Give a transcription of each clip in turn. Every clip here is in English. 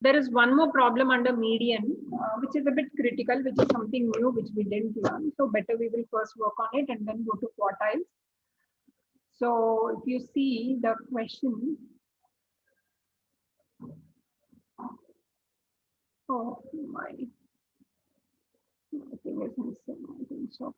there is one more problem under median, which is a bit critical, which is something new, which we didn't learn. So better we will first work on it and then go to quartiles. So if you see the question, oh my, I think it's missing, I think so.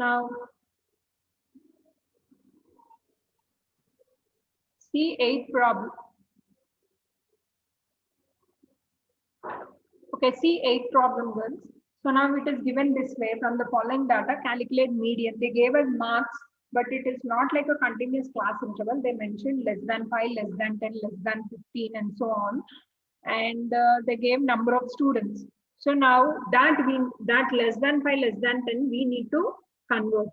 Now, see 8 problem. Okay, see 8 problem, girls. So now it is given this way: from the following data, calculate median. They gave us marks, but it is not like a continuous class interval. They mentioned less than 5, less than 10, less than 15, and so on. And they gave number of students. So now that less than 5, less than 10, we need to convert.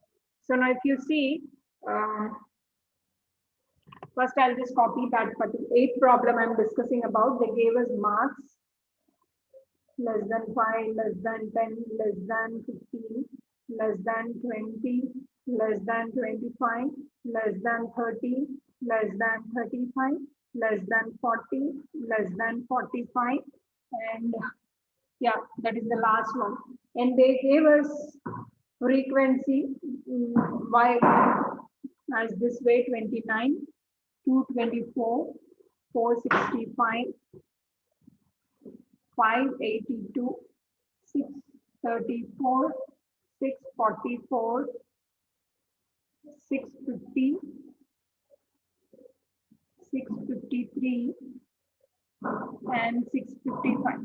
So now if you see, first I'll just copy that particular 8 problem I'm discussing about. They gave us marks less than 5, less than 10, less than 15, less than 20, less than 25, less than 30, less than 35, less than 40, less than 45, and yeah, that is the last one. And they gave us frequency by as this way: 29, 224, 465, 582, 634, 644, 650, 653, and 655.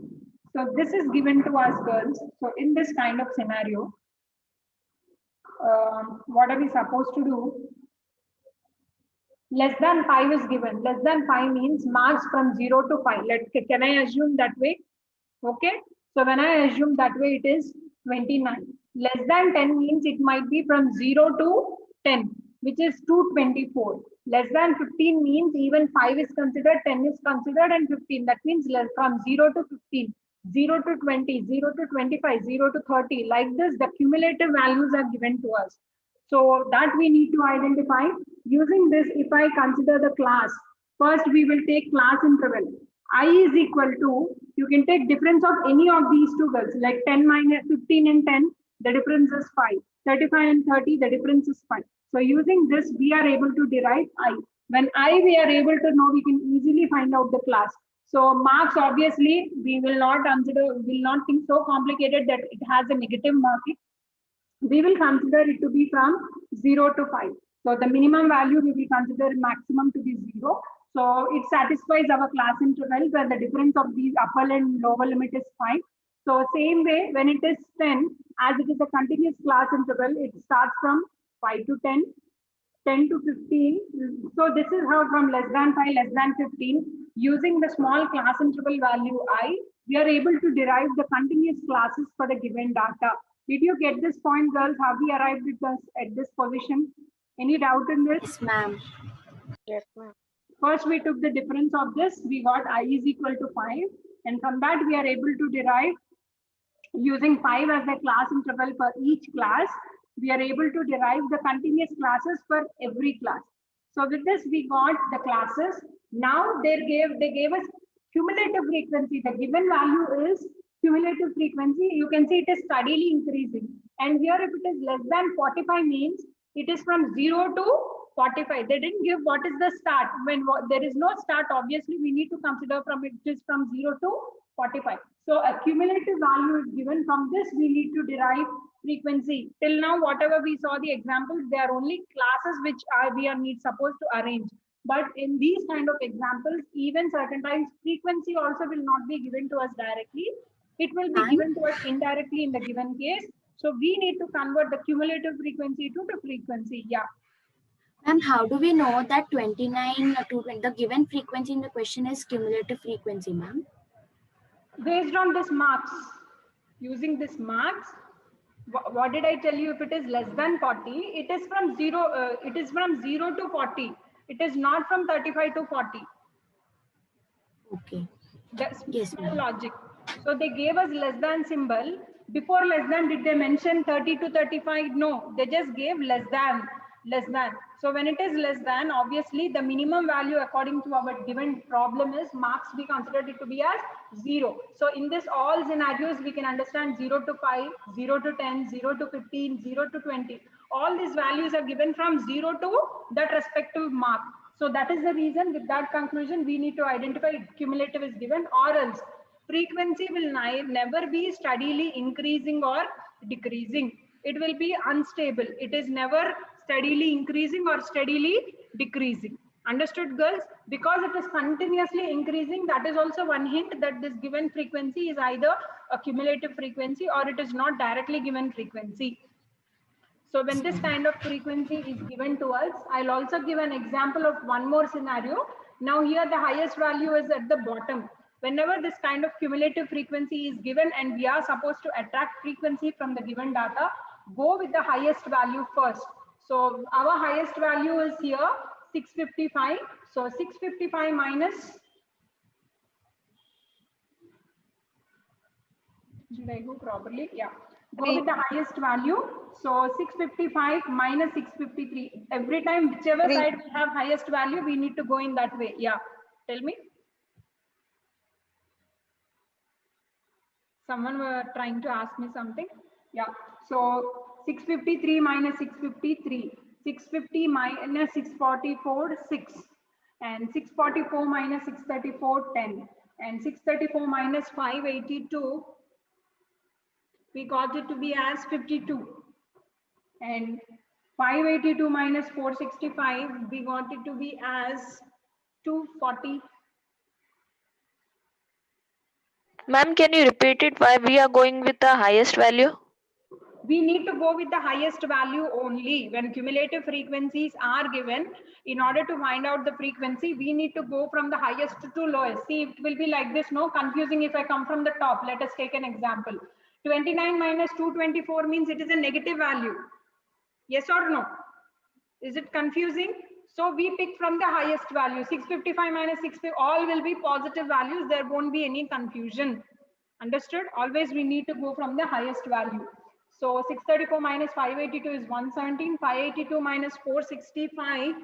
So this is given to us, girls. So in this kind of scenario, what are we supposed to do? Less than 5 is given. Less than 5 means marks from 0 to 5. Can I assume that way? Okay. So when I assume that way, it is 29. Less than 10 means it might be from 0 to 10, which is 224. Less than 15 means even 5 is considered, 10 is considered, and 15. That means from 0 to 15, 0 to 20, 0 to 25, 0 to 30. Like this, the cumulative values are given to us. So that we need to identify. Using this, if I consider the class, first we will take class interval. I is equal to, you can take difference of any of these two girls, like 10 minus 15 and 10, the difference is 5. 35 and 30, the difference is 5. So using this, we are able to derive I. When I, we are able to know, we can easily find out the class. So marks, obviously, we will not consider, will not think so complicated that it has a negative marking. We will consider it to be from 0 to 5. So the minimum value we will consider maximum to be 0. So it satisfies our class interval where the difference of these upper and lower limit is 5. So same way, when it is 10, as it is a continuous class interval, it starts from 5 to 10, 10 to 15. So this is how from less than 5, less than 15, using the small class interval value I, we are able to derive the continuous classes for the given data. Did you get this point, girls? Have we arrived at this position? Any doubt in this? Yes, ma'am. Yes, ma'am. First, we took the difference of this. We got I is equal to 5. And from that, we are able to derive, using 5 as a class interval for each class, we are able to derive the continuous classes for every class. So with this, we got the classes. Now they gave us cumulative frequency. The given value is cumulative frequency. You can see it is steadily increasing. And here, if it is less than 45 means it is from 0 to 45. They didn't give what is the start. When there is no start, obviously we need to consider from it is from 0 to 45. So a cumulative value is given. From this, we need to derive frequency. Till now, whatever we saw the examples, they are only classes which we are supposed to arrange. But in these kind of examples, even certain times frequency also will not be given to us directly. It will be given to us indirectly in the given case. So we need to convert the cumulative frequency to the frequency. Yeah. Ma'am, how do we know that 29 to the given frequency in the question is cumulative frequency, ma'am? Based on this marks, using this marks, what did I tell you? If it is less than 40, it is from 0. It is from 0 to 40. It is not from 35 to 40. Okay. That's yes, logic. So they gave us less than symbol. Before less than, did they mention 30 to 35? No, they just gave less than, less than. So when it is less than, obviously the minimum value according to our given problem is marks, we considered it to be as 0. So in this all scenarios, we can understand 0 to 5, 0 to 10, 0 to 15, 0 to 20. All these values are given from 0 to that respective mark. So that is the reason with that conclusion, we need to identify cumulative is given, or else frequency will never be steadily increasing or decreasing. It will be unstable. It is never steadily increasing or steadily decreasing. Understood, girls? Because it is continuously increasing, that is also one hint that this given frequency is either a cumulative frequency or it is not directly given frequency. So when this kind of frequency is given to us, I'll also give an example of one more scenario. Now here the highest value is at the bottom. Whenever this kind of cumulative frequency is given and we are supposed to attract frequency from the given data, go with the highest value first. So our highest value is here 655. So 655 minus, did I go properly? Yeah. Go with the highest value. So 655 minus 653. Every time, whichever side we have highest value, we need to go in that way. Yeah. Tell me. Someone were trying to ask me something. Yeah. So 653 minus 653. 650 minus 644, 6. And 644 minus 634, 10. And 634 minus 582, we got it to be as 52. And 582 minus 465, we got it to be as 240. Ma'am, can you repeat it why we are going with the highest value? We need to go with the highest value only. When cumulative frequencies are given, in order to find out the frequency, we need to go from the highest to lowest. See, it will be like this, no confusing if I come from the top. Let us take an example. 29 minus 224 means it is a negative value. Yes or no? Is it confusing? So we pick from the highest value. 655 minus 650, all will be positive values. There won't be any confusion. Understood? Always we need to go from the highest value. So 634 minus 582 is 117. 582 minus 465.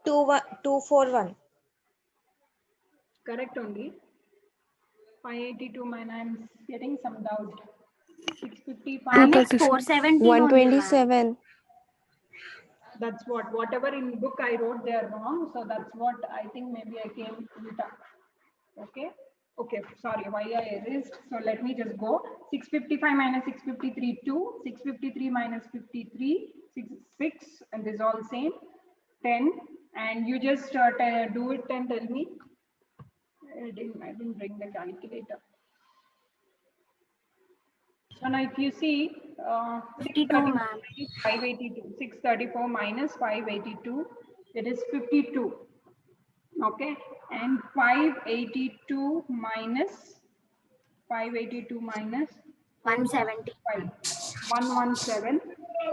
241. Correct only. 582 minus, I'm getting some doubt. 655. Ma'am, it's 417 only, ma'am. 127. That's what, whatever in book I wrote, they are wrong. So that's what I think maybe I came with. Okay. Okay. Sorry, why I erased. So let me just go. 655 minus 653, 2. 653 minus 53, 6, and this is all same. 10. And you just do it and tell me. I didn't bring the calculator. So now if you see, 582, 634 minus 582, it is 52. Okay, and 582 minus 170. 117.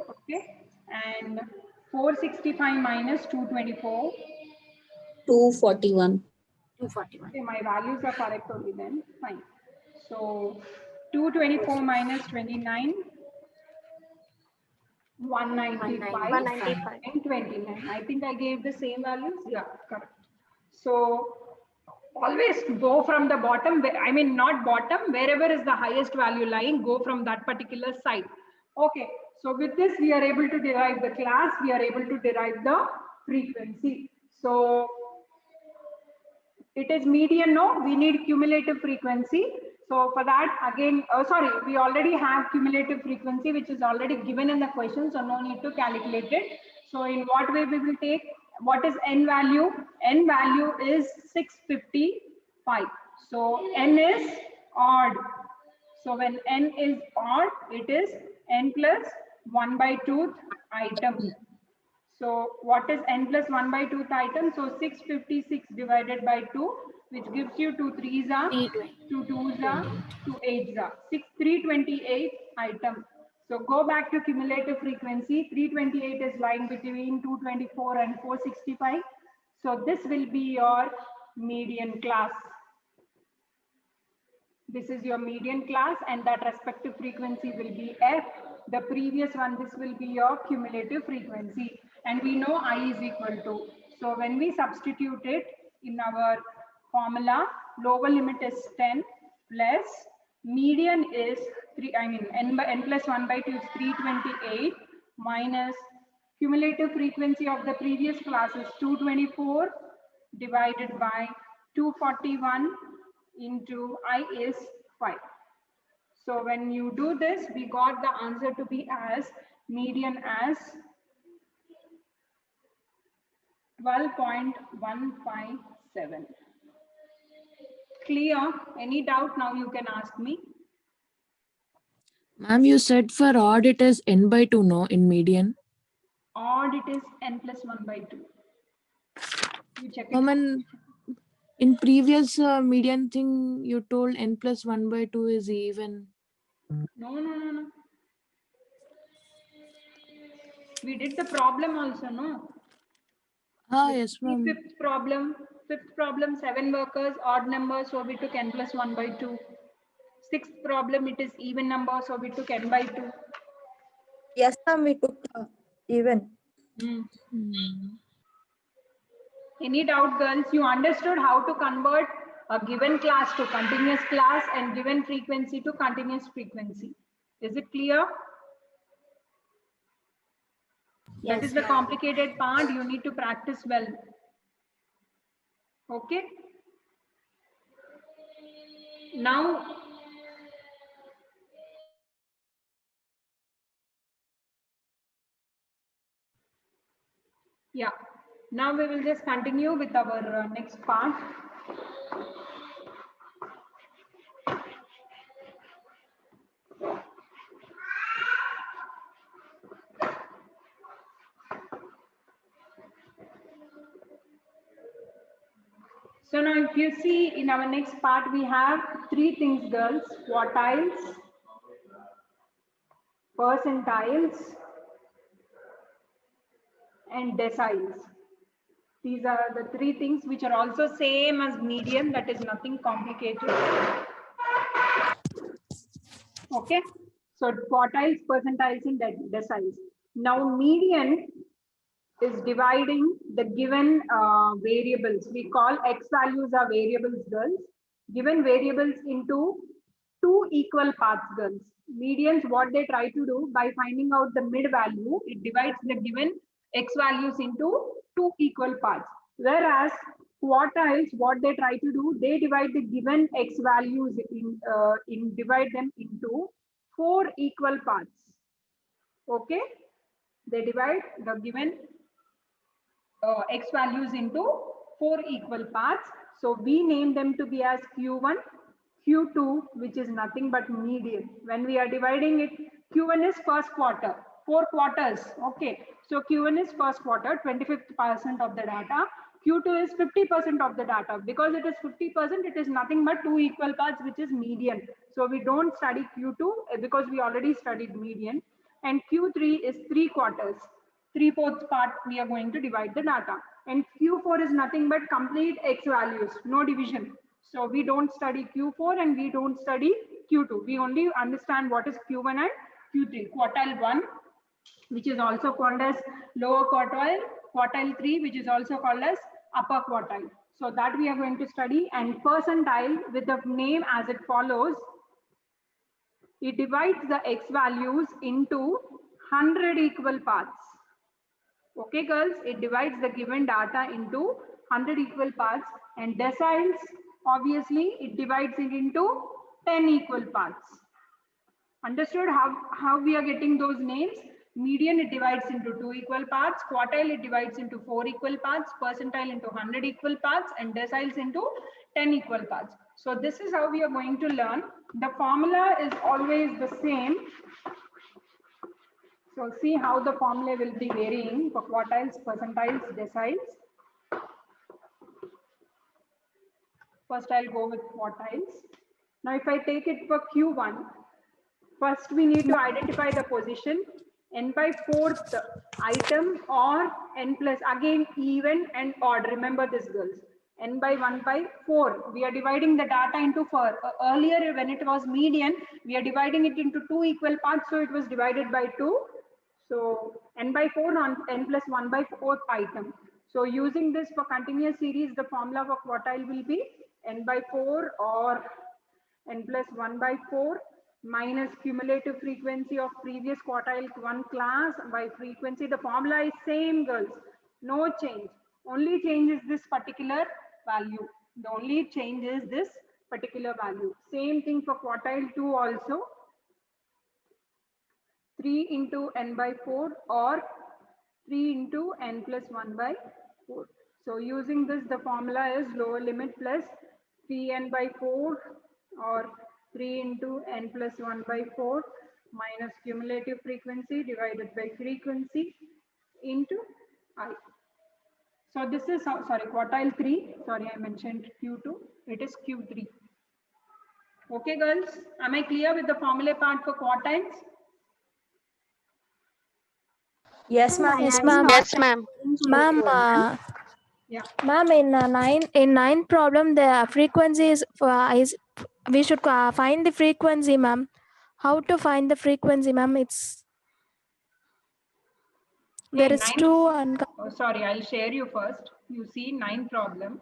Okay, and 465 minus 224. 241. 241. Okay, my values are correct only then. Fine. So 224 minus 29. 195 and 29. I think I gave the same values. Yeah, correct. So always go from the bottom. I mean, not bottom, wherever is the highest value lying, go from that particular side. Okay. So with this, we are able to derive the class. We are able to derive the frequency. So it is median, no? We need cumulative frequency. So for that, again, we already have cumulative frequency, which is already given in the question. So no need to calculate it. So in what way we will take, what is n value? N value is 655. So n is odd. So when n is odd, it is n plus 1 by 2th item. So what is n plus 1 by 2th item? So 656 divided by 2, which gives you 2 3s are, 2 2s are, 2 8s are, 328 item. So go back to cumulative frequency. 328 is lying between 224 and 465. So this will be your median class. This is your median class, and that respective frequency will be F. The previous one, this will be your cumulative frequency. And we know I is equal to. So when we substitute it in our formula, lower limit is 10 plus median is n plus 1 by 2 is 328 minus cumulative frequency of the previous class is 224 divided by 241 into I is 5. So when you do this, we got the answer to be as median as 12.157. Clear? Any doubt now you can ask me. Ma'am, you said for odd it is n by 2, no, in median? Odd it is n plus 1 by 2. You check it. Ma'am, in previous median thing, you told n plus 1 by 2 is even. No. We did the problem also, no? Yes, ma'am. Fifth problem, 7 workers, odd number, so we took n plus 1 by 2. Sixth problem, it is even number, so we took n by 2. Yes, ma'am, we took even. Any doubt, girls? You understood how to convert a given class to continuous class and given frequency to continuous frequency. Is it clear? Yes, That is the ma'am. complicated part. You need to practice well. Okay. Now, yeah. Now we will just continue with our next part. So now if you see in our next part, we have 3 things, girls: quartiles, percentiles, and deciles. These are the 3 things which are also same as median. That is nothing complicated. Okay. So quartiles, percentiles, and deciles. Now median is dividing the given variables. We call x values are variables, girls. Given variables into 2 equal parts, girls. Medians, what they try to do by finding out the mid value, it divides the given x values into 2 equal parts. Whereas quartiles, what they try to do, they divide the given x values divide them into 4 equal parts. Okay, they divide the given x values into 4 equal parts. So we name them to be as Q1, Q2, which is nothing but median. When we are dividing it, Q1 is first quarter, 4 quarters. Okay, so Q1 is first quarter, 25% of the data. Q2 is 50% of the data. Because it is 50%, it is nothing but 2 equal parts, which is median. So we don't study Q2 because we already studied median. And Q3 is 3 quarters. 3/4 part we are going to divide the data, and Q4 is nothing but complete x values, no division. So we don't study Q4 and we don't study Q2. We only understand what is Q1 and Q3. Quartile 1, which is also called as lower quartile, quartile 3, which is also called as upper quartile. So that we are going to study. And percentile, with the name as it follows, it divides the x values into 100 equal parts. Okay, girls, it divides the given data into 100 equal parts. And deciles, obviously, it divides it into 10 equal parts. Understood how we are getting those names? Median, it divides into 2 equal parts. Quartile, it divides into 4 equal parts. Percentile into 100 equal parts. And deciles into 10 equal parts. So this is how we are going to learn. The formula is always the same. So see how the formula will be varying for quartiles, percentiles, deciles. First, I'll go with quartiles. Now, if I take it for Q1, first we need to identify the position. N by 4th item or n plus, again even and odd. Remember this, girls. N by 1 by 4. We are dividing the data into 4. Earlier when it was median, we are dividing it into 2 equal parts, so it was divided by 2. So n by 4 on n plus 1 by 4th item. So using this for continuous series, the formula for quartile will be n by 4 or n plus 1 by 4 minus cumulative frequency of previous quartile 1 class by frequency. The formula is same, girls. No change. Only change is this particular value. The only change is this particular value. Same thing for quartile 2 also. 3 into n by 4 or 3 into n plus 1 by 4. So using this, the formula is lower limit plus 3n by 4 or 3 into n plus 1 by 4 minus cumulative frequency divided by frequency into I. So this is, sorry, quartile 3. Sorry, I mentioned Q2. It is Q3. Okay, girls. Am I clear with the formula part for quartiles? Yes, ma'am. Yes, ma'am. Yes, ma'am. Ma'am, Yeah. ma'am, in nine problem, the frequency is we should find the frequency, ma'am. How to find the frequency, ma'am? There is Nine. two and Oh, sorry, I'll share you first. You see 9 problem.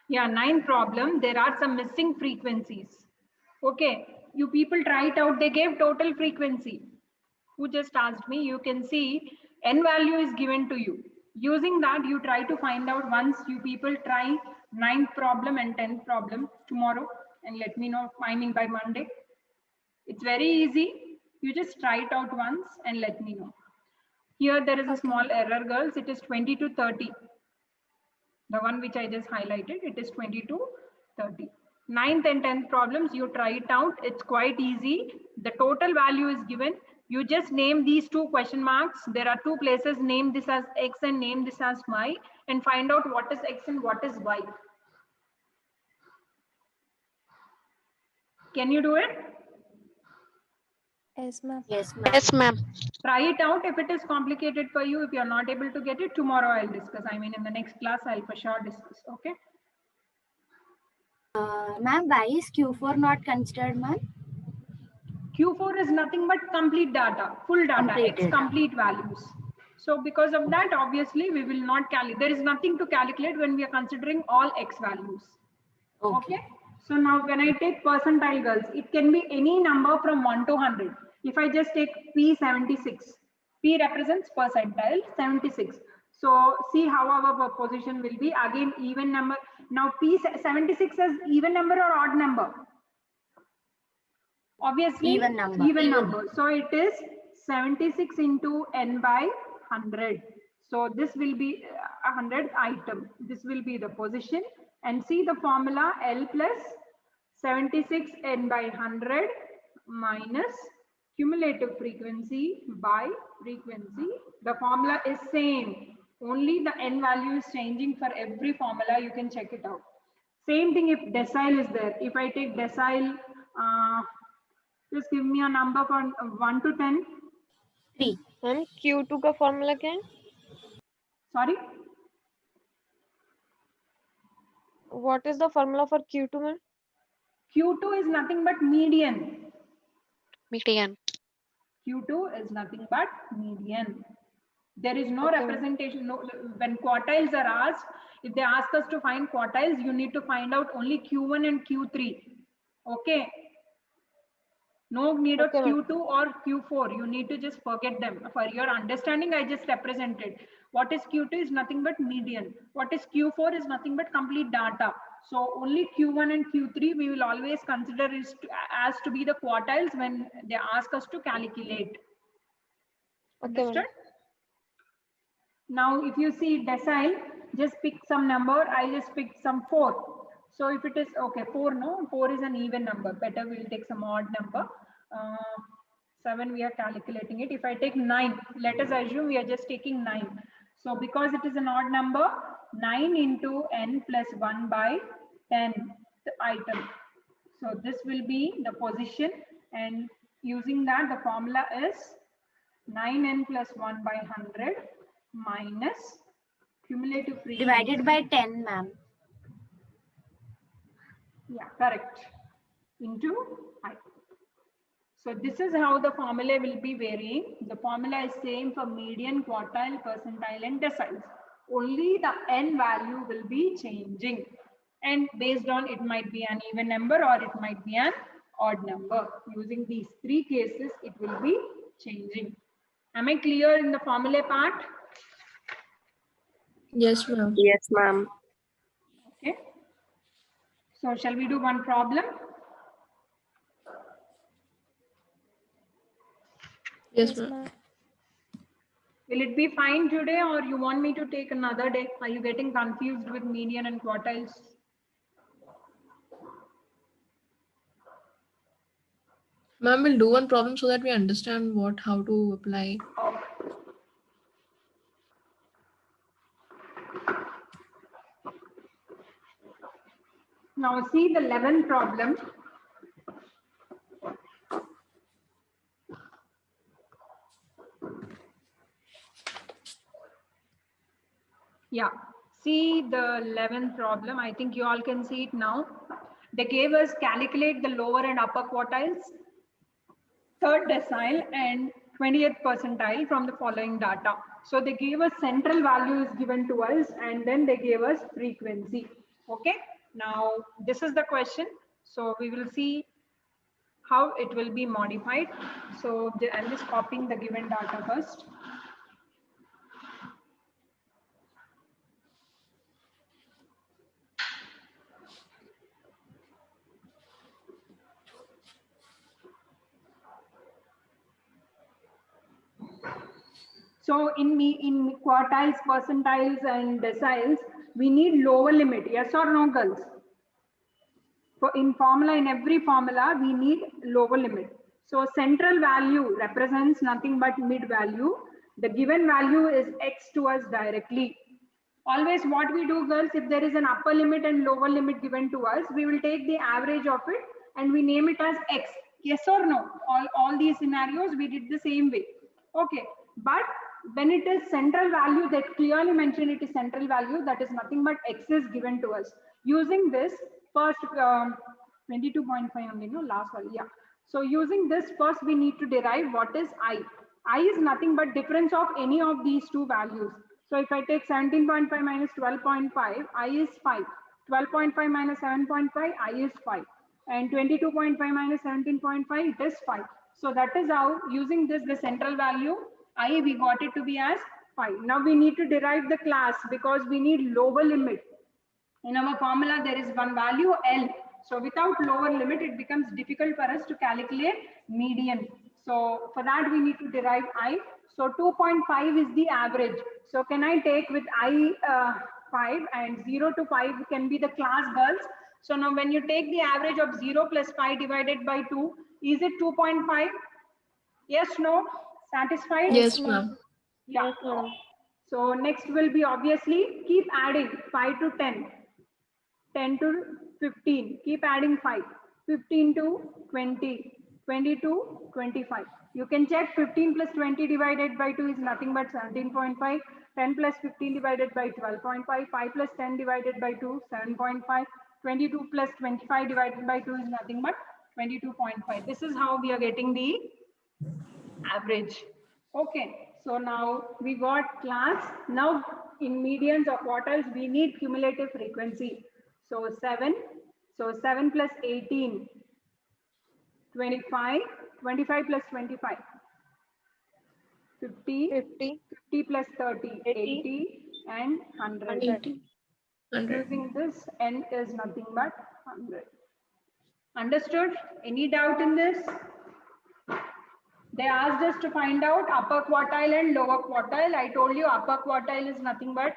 Yeah, 9 problem. There are some missing frequencies. Okay, you people try it out. They gave total frequency. Who just asked me? You can see n value is given to you. Using that, you try to find out once you people try 9th problem and 10th problem tomorrow and let me know finding by Monday. It's very easy. You just try it out once and let me know. Here there is a small error, girls. It is 20 to 30. The one which I just highlighted, it is 20 to 30. 9th and 10th problems, you try it out. It's quite easy. The total value is given. You just name these 2 question marks. There are 2 places. Name this as X and name this as Y and find out what is X and what is Y. Can you do it? yes, ma'am. Yes, ma'am. Yes, ma'am. Try it out. If it is complicated for you, if you're not able to get it, tomorrow I'll discuss. I mean, in the next class, I'll for sure discuss. Okay. Ma'am, why is Q4 not considered, ma'am? Q4 is nothing but complete data, full data, Complete X data. complete values. So because of that, obviously, we will not calculate. There is nothing to calculate when we are considering all X values. Okay. So now when I take percentile, girls, it can be any number from 1 to 100. If I just take P76, P represents percentile 76. So see how our position will be. Again, even number. Now P76 is even number or odd number? Obviously, Even number. Even number. So it is 76 into n by 100. So this will be 100th item. This will be the position. And see the formula L plus 76 n by 100 minus cumulative frequency by frequency. The formula is same. Only the n value is changing for every formula. You can check it out. Same thing if decile is there. If I take decile, just give me a number from 1 to 10. 3. Ma'am Q2 का formula क्या है? Sorry. What is the formula for Q2, ma'am? Q2 is nothing but median. Median. Q2 is nothing but median. There is no Okay. representation. No, when quartiles are asked, if they ask us to find quartiles, you need to find out only Q1 and Q3. Okay. No need of Okay, ma'am. Q2 or Q4. You need to just forget them. For your understanding, I just represented. What is Q2 is nothing but median. What is Q4 is nothing but complete data. So only Q1 and Q3 we will always consider as to be the quartiles when they ask us to calculate. Okay, Understood? ma'am. Now, if you see decile, just pick some number. I just picked some 4. So if it is, okay, 4, no, 4 is an even number. Better we'll take some odd number. 7, we are calculating it. If I take 9, let us assume we are just taking 9. So because it is an odd number, 9 into n plus 1 by 10, the item. So this will be the position, and using that the formula is 9n plus 1 by 100 minus cumulative frequency. Divided by 10, ma'am. Yeah, correct. Into I. So this is how the formula will be varying. The formula is same for median, quartile, percentile, and deciles. Only the n value will be changing. And based on it might be an even number or it might be an odd number. Using these three cases, it will be changing. Am I clear in the formula part? Yes, ma'am. Yes, ma'am. Okay. So shall we do one problem? Yes, ma'am. ma'am. Will it be fine today or you want me to take another day? Are you getting confused with median and quartiles? Ma'am, we'll do one problem so that we understand how to apply. Now see the 11th problem. Yeah, see the 11th problem. I think you all can see it now. They gave us calculate the lower and upper quartiles, third decile and 20th percentile from the following data. So they gave us central values given to us and then they gave us frequency. Okay, now this is the question. So we will see how it will be modified. So I'm just copying the given data first. So in quartiles, percentiles and deciles, we need lower limit. Yes or no, girls? For in every formula, we need lower limit. So central value represents nothing but mid value. The given value is x to us directly. Always what we do, girls, if there is an upper limit and lower limit given to us, we will take the average of it and we name it as x. Yes or no? All these scenarios, we did the same way. Okay, but when it is central value, that clearly mentioned it is central value, that is nothing but x is given to us. Using this, first 22.5 only, no, last one, yeah. So using this, first we need to derive what is I. I is nothing but difference of any of these two values. So if I take 17.5 minus 12.5, I is 5. 12.5 minus 7.5, I is 5. And 22.5 minus 17.5, it is 5. So that is how, using this, the central value, I, we got it to be as 5. Now we need to derive the class because we need lower limit. In our formula, there is one value L. So without lower limit, it becomes difficult for us to calculate median. So for that, we need to derive I. So 2.5 is the average. So can I take with I 5 and 0 to 5 can be the class, girls. So now when you take the average of 0 plus 5 divided by 2, is it 2.5? Yes, no? Satisfied? Yes, ma'am. Yeah. Yes, ma'am. So next will be obviously keep adding 5 to 10, 10 to 15, keep adding 5, 15 to 20, 20 to 25. You can check 15 plus 20 divided by 2 is nothing but 17.5, 10 plus 15 divided by 12.5, 5 plus 10 divided by 2, 7.5, 22 plus 25 divided by 2 is nothing but 22.5. This is how we are getting the average. Okay, so now we got class. Now in medians or quartiles, we need cumulative frequency. So 7, so 7 plus 18, 25, 25 plus 25, 50, 50, 50 plus 30, 80, 80 and 100. 80. 100. Using this, n is nothing but 100. Understood? Any doubt in this? They asked us to find out upper quartile and lower quartile. I told you upper quartile is nothing but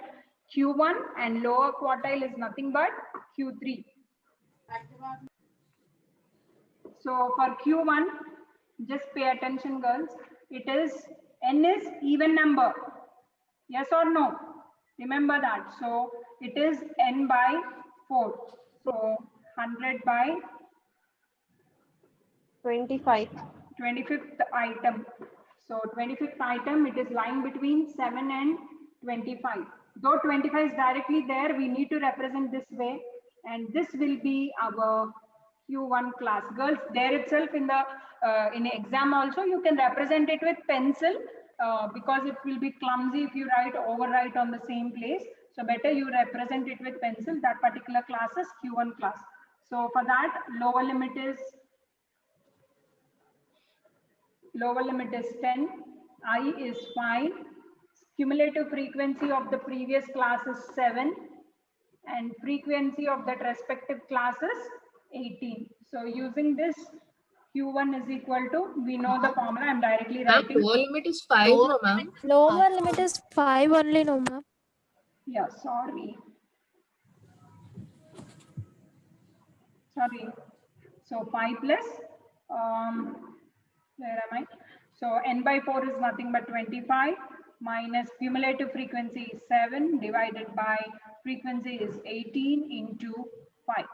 Q1 and lower quartile is nothing but Q3. So for Q1, just pay attention, girls. It is n is even number. Yes or no? Remember that. So it is n by 4. So 100 by 25. 25th item. So 25th item, it is lying between 7 and 25. Though 25 is directly there, we need to represent this way. And this will be our Q1 class. Girls, there itself in the in exam also, you can represent it with pencil because it will be clumsy if you overwrite on the same place. So better you represent it with pencil. That particular class is Q1 class. So for that, lower limit is 10, I is 5, cumulative frequency of the previous class is 7, and frequency of that respective class is 18. So using this, Q1 is equal to, we know the formula, I'm directly writing. Lower limit is 5, no, ma'am. Lower limit is 5 only, no, ma'am. Yeah, sorry. So 5 plus, where am I? So n by 4 is nothing but 25 minus cumulative frequency is 7 divided by frequency is 18 into 5.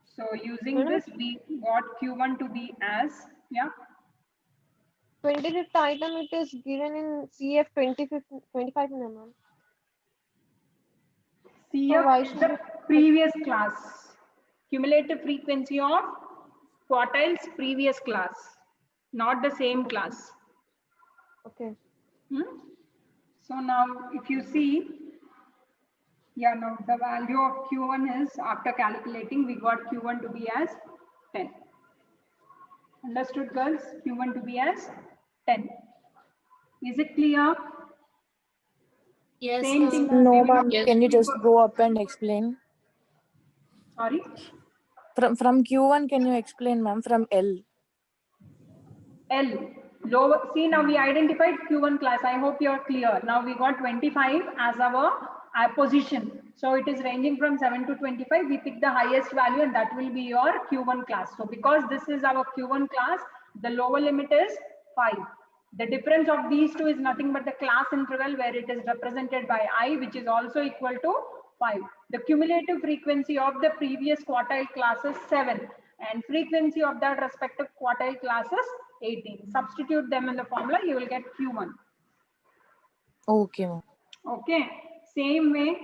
So using this, we got Q1 to be as, yeah. 25th item, it is given in CF 25, no, ma'am. CF is the previous class. Cumulative frequency of quartiles previous class, not the same class. Okay. So now if you see, yeah, now the value of Q1 is, after calculating, we got Q1 to be as 10. Understood, girls? Q1 to be as 10. Is it clear? Yes, Same thing. No, ma'am. Yes. Can you just go up and explain? Sorry? From Q1, can you explain, ma'am, from L? L. Lower. See, now we identified Q1 class. I hope you're clear. Now we got 25 as our position. So it is ranging from 7 to 25. We pick the highest value and that will be your Q1 class. So because this is our Q1 class, the lower limit is 5. The difference of these two is nothing but the class interval where it is represented by I, which is also equal to 5. The cumulative frequency of the previous quartile class is 7 and frequency of that respective quartile class is 18. Substitute them in the formula, you will get Q1. Okay, ma'am. Okay, same way,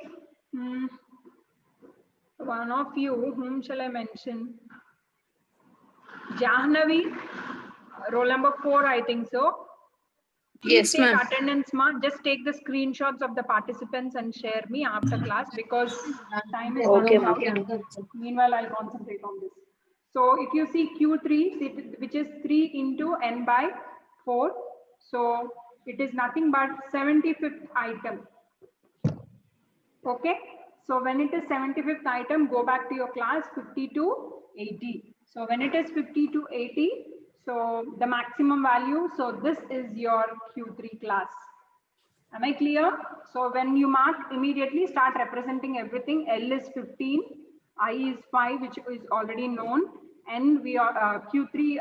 one of you, whom shall I mention? Jahnavi, roll number 4, I think so. Please Yes, take ma'am. attendance, ma. Just take the screenshots of the participants and share me after class because time is Okay, running out. Meanwhile, I'll concentrate on this. So if you see Q3, which is 3 into n by 4, so it is nothing but 75th item. Okay, so when it is 75th item, go back to your class 50 to 80. So when it is 50 to 80, so the maximum value, so this is your Q3 class. Am I clear? So when you mark, immediately start representing everything. L is 15, I is 5, which is already known, and we are Q3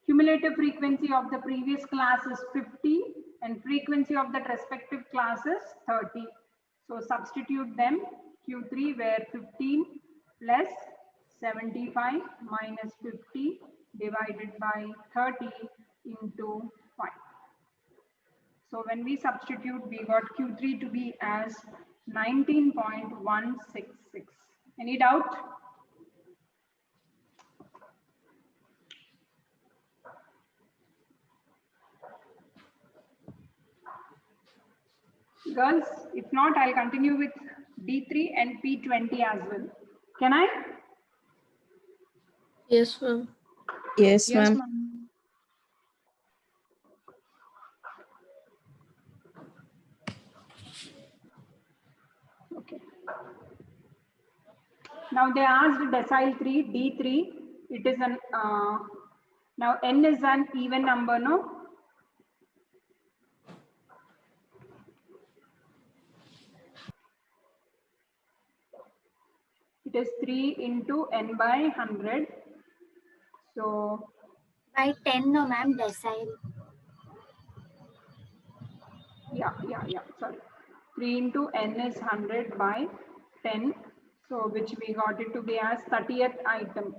cumulative frequency of the previous class is 50 and frequency of that respective class is 30. So substitute them, Q3 where 15 plus 75 minus 50 divided by 30 into 5. So when we substitute, we got Q3 to be as 19.166. Any doubt? Girls, if not, I'll continue with D3 and P20 as well. Can I? Yes, ma'am. Yes, ma'am. Okay. Now they asked decile 3, D3. It is an, now n is an even number, no? It is 3 into n by 100. So By 10, no, ma'am, decile. yeah, sorry. 3 into n is 100 by 10. So which we got it to be as 30th item.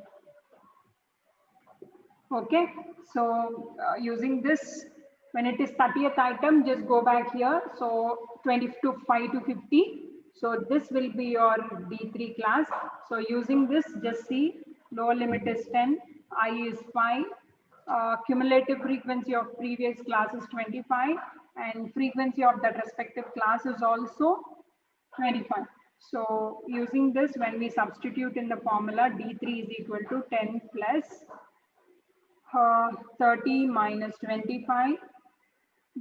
Okay, so using this, when it is 30th item, just go back here. So 25 to 50. So this will be your D3 class. So using this, just see lower limit is 10, I is 5, cumulative frequency of previous class is 25, and frequency of that respective class is also 25. So using this, when we substitute in the formula, D3 is equal to 10 plus 30 minus 25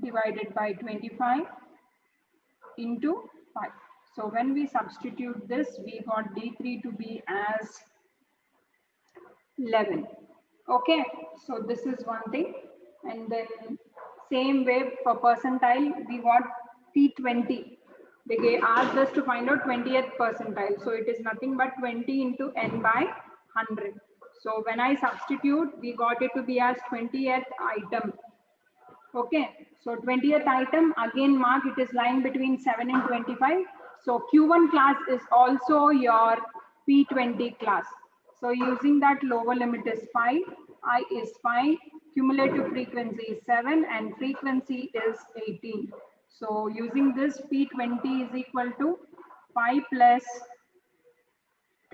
divided by 25 into 5. So when we substitute this, we got D3 to be as 11. Okay, so this is one thing. And then same way for percentile, we got P20. They asked us to find out 20th percentile. So it is nothing but 20 into n by 100. So when I substitute, we got it to be as 20th item. Okay, so 20th item, again mark, it is lying between 7 and 25. So Q1 class is also your P20 class. So using that, lower limit is 5, I is 5, cumulative frequency is 7, and frequency is 18. So using this, P20 is equal to 5 plus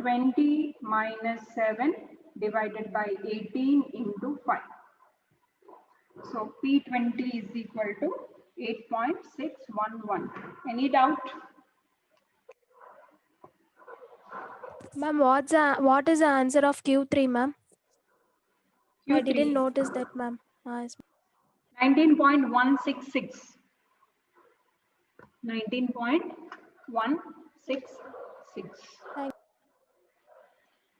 20 minus 7 divided by 18 into 5. So P20 is equal to 8.611. Any doubt? Ma'am, what is the answer of Q3, ma'am? I Q3, didn't notice that, ma'am. 19.166. 19.166. Thank-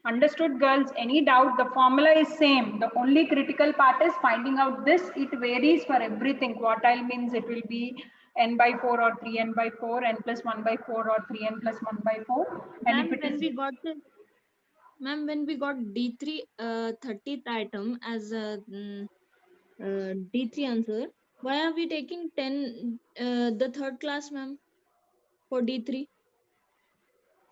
Understood, girls? Any doubt? The formula is same. The only critical part is finding out this. It varies for everything. Quartile means it will be n by 4 or 3n by 4, n plus 1 by 4 or 3n plus 1 by 4. And Ma'am, if it when is we got the ma'am, when we got D3 30th item as a D3 answer, why are we taking 10 the third class, ma'am, for D3?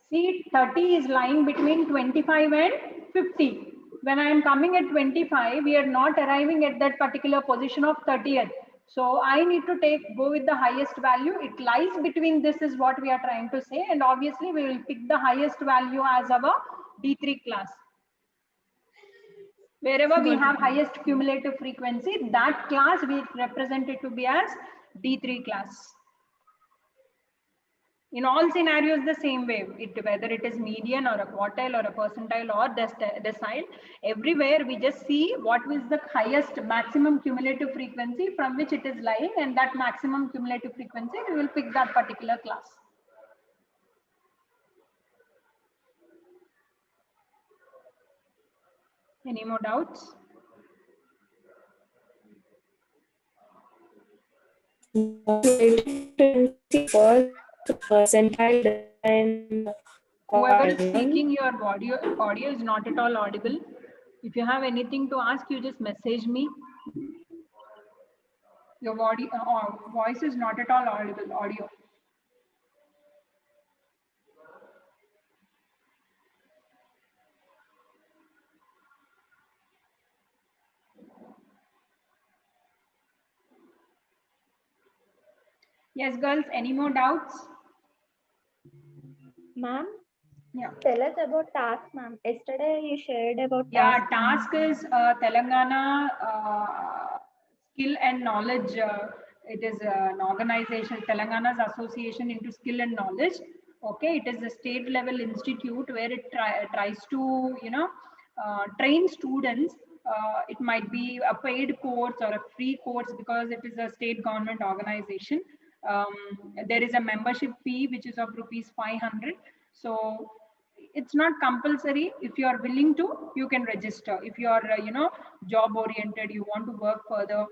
see, 30 is lying between 25 and 50. When I am coming at 25, we are not arriving at that particular position of 30th. So I need to go with the highest value. It lies between this is what we are trying to say. And obviously we will pick the highest value as our D3 class. Wherever we Got it, have ma'am. highest cumulative frequency, that class we represent it to be as D3 class. In all scenarios, the same way, whether it is median or a quartile or a percentile or decile, everywhere we just see what is the highest maximum cumulative frequency from which it is lying, and that maximum cumulative frequency, we will pick that particular class. Any more doubts? Percentile and Whoever is speaking, your audio is not at all audible. If you have anything to ask, you just message me. Your voice is not at all audible. Audio. Yes, girls, any more doubts? Ma'am, Yeah. tell us about task, ma'am. Yesterday you shared about Yeah, task. task is Telangana Skill and Knowledge. It is an organization, Telangana's Association into Skill and Knowledge. Okay, it is a state level institute where it tries to, train students. It might be a paid course or a free course because it is a state government organization. There is a membership fee which is of rupees 500. So it's not compulsory. If you are willing to, you can register. If you are job oriented, you want to work further,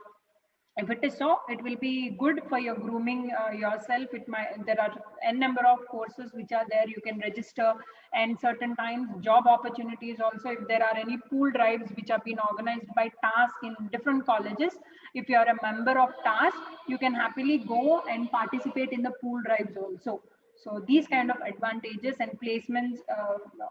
if it is so, it will be good for your grooming yourself. There are n number of courses which are there, you can register, and certain times job opportunities also. If there are any pool drives which have been organized by task in different colleges, if you are a member of task, you can happily go and participate in the pool drives also. So these kind of advantages and placements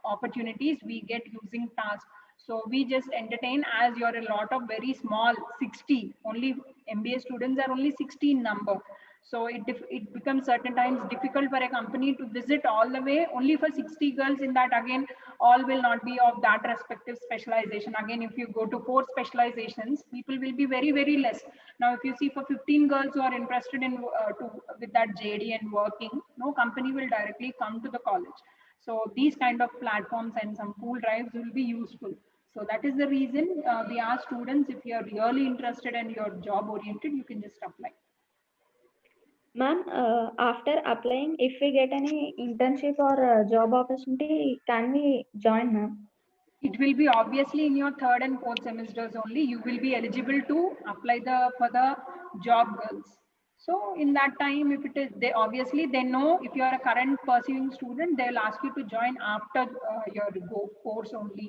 opportunities we get using task. So we just entertain as you're a lot of very small 60, only MBA students are only 60 in number. So it becomes certain times difficult for a company to visit all the way only for 60 girls. In that, again, all will not be of that respective specialization. Again, if you go to 4 specializations, people will be very, very less. Now, if you see for 15 girls who are interested in with that JD and working, no company will directly come to the college. So these kind of platforms and some pool drives will be useful. So that is the reason we ask students, if you are really interested and you're job oriented, you can just apply. Ma'am, after applying, if we get any internship or job opportunity, can we join, ma'am? It will be obviously in your 3rd and 4th semesters only. You will be eligible to apply for the job girls. So in that time, if it is, they obviously they know if you are a current pursuing student, they will ask you to join after your course only.